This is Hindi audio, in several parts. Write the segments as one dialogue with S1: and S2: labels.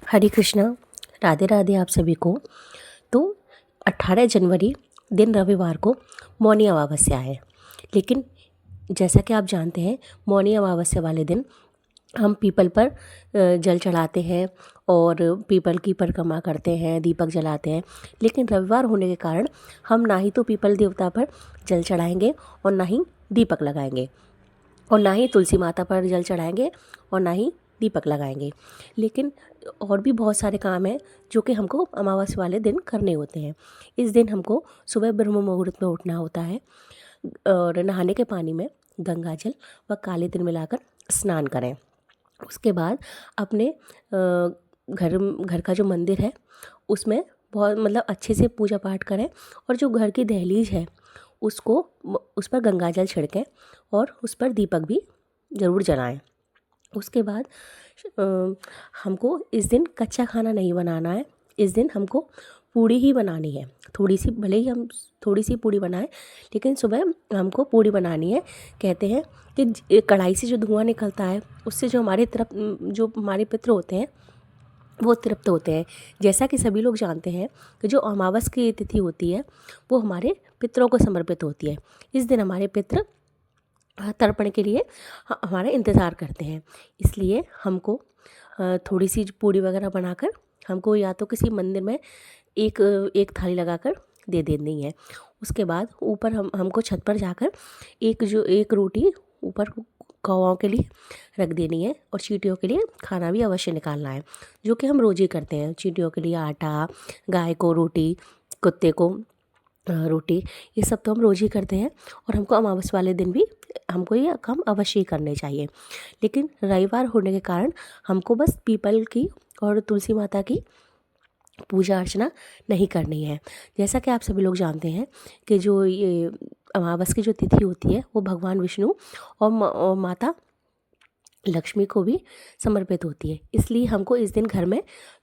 S1: हरे कृष्णा। राधे राधे आप सभी को। तो 18 जनवरी दिन रविवार को मौनी अमावस्या है। लेकिन जैसा कि आप जानते हैं, मौनी अमावस्या वाले दिन हम पीपल पर जल चढ़ाते हैं और पीपल की परिक्रमा करते हैं, दीपक जलाते हैं। लेकिन रविवार होने के कारण हम ना ही तो पीपल देवता पर जल चढ़ाएंगे और ना ही दीपक लगाएंगे और ना ही तुलसी माता पर जल चढ़ाएंगे और ना ही दीपक लगाएंगे। लेकिन और भी बहुत सारे काम हैं जो कि हमको अमावस्या वाले दिन करने होते हैं। इस दिन हमको सुबह ब्रह्म मुहूर्त में उठना होता है और नहाने के पानी में गंगा जल व काले तिल मिलाकर स्नान करें। उसके बाद अपने घर का जो मंदिर है उसमें बहुत अच्छे से पूजा पाठ करें और जो घर की दहलीज है उसको उस पर गंगा जल छिड़कें और उस पर दीपक भी ज़रूर जलाएं। उसके बाद हमको इस दिन कच्चा खाना नहीं बनाना है। इस दिन हमको पूड़ी ही बनानी है। थोड़ी सी, भले ही हम थोड़ी सी पूड़ी बनाएं, लेकिन सुबह हमको पूड़ी बनानी है। कहते हैं कि कढ़ाई से जो धुआं निकलता है उससे जो हमारे पितृ होते हैं वो तृप्त होते हैं। जैसा कि सभी लोग जानते हैं कि जो अमावस की तिथि होती है वो हमारे पितरों को समर्पित होती है। इस दिन हमारे पितृ तर्पण के लिए हमारा इंतज़ार करते हैं। इसलिए हमको थोड़ी सी पूड़ी वगैरह बनाकर हमको या तो किसी मंदिर में एक एक थाली लगाकर दे देनी है। उसके बाद ऊपर हमको छत पर जाकर एक रोटी ऊपर कौवाओं के लिए रख देनी है और चींटियों के लिए खाना भी अवश्य निकालना है, जो कि हम रोज़ ही करते हैं। चींटियों के लिए आटा, गाय को रोटी, कुत्ते को रोटी, ये सब तो हम रोज़ ही करते हैं और हमको अमावस्या वाले दिन भी हमको ये काम अवश्य ही करने चाहिए। लेकिन रविवार होने के कारण हमको बस पीपल की और तुलसी माता की पूजा अर्चना नहीं करनी है। जैसा कि आप सभी लोग जानते हैं कि जो ये अमावस की जो तिथि होती है वो भगवान विष्णु और माता लक्ष्मी को भी समर्पित होती है। इसलिए हमको इस दिन घर में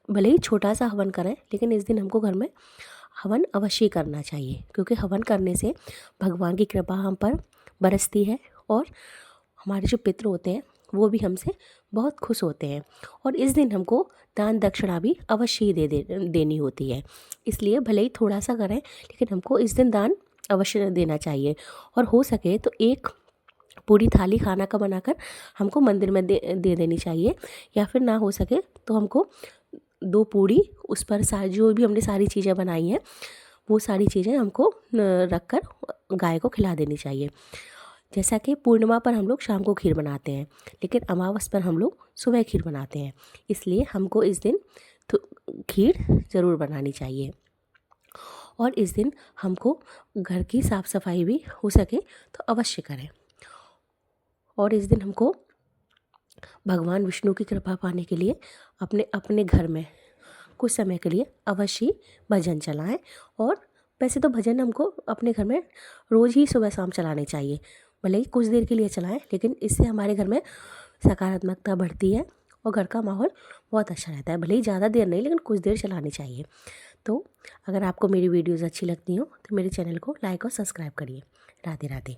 S1: भले ही छोटा सा हवन करें, लेकिन इस दिन हमको घर में हवन अवश्य करना चाहिए, क्योंकि हवन करने से भगवान की कृपा हम पर बरसती है और हमारे जो पितृ होते हैं वो भी हमसे बहुत खुश होते हैं। और इस दिन हमको दान दक्षिणा भी अवश्य ही देनी होती है। इसलिए भले ही थोड़ा सा करें, लेकिन हमको इस दिन दान अवश्य देना चाहिए। और हो सके तो एक पूरी थाली खाना का बनाकर हमको मंदिर में दे देनी चाहिए, या फिर ना हो सके तो हमको 2 पूड़ी, उस पर जो भी हमने सारी चीज़ें बनाई हैं वो सारी चीज़ें हमको रख कर गाय को खिला देनी चाहिए। जैसा कि पूर्णिमा पर हम लोग शाम को खीर बनाते हैं, लेकिन अमावस पर हम लोग सुबह खीर बनाते हैं। इसलिए हमको इस दिन खीर ज़रूर बनानी चाहिए। और इस दिन हमको घर की साफ़ सफाई भी हो सके तो अवश्य करें। और इस दिन हमको भगवान विष्णु की कृपा पाने के लिए अपने अपने घर में कुछ समय के लिए अवश्य भजन चलाएं। और वैसे तो भजन हमको अपने घर में रोज़ ही सुबह शाम चलाने चाहिए। भले ही कुछ देर के लिए चलाएं, लेकिन इससे हमारे घर में सकारात्मकता बढ़ती है और घर का माहौल बहुत अच्छा रहता है। भले ही ज़्यादा देर नहीं, लेकिन कुछ देर चलानी चाहिए। तो अगर आपको मेरी वीडियोज़ अच्छी लगती हो तो मेरे चैनल को लाइक और सब्सक्राइब करिए। राधे राधे।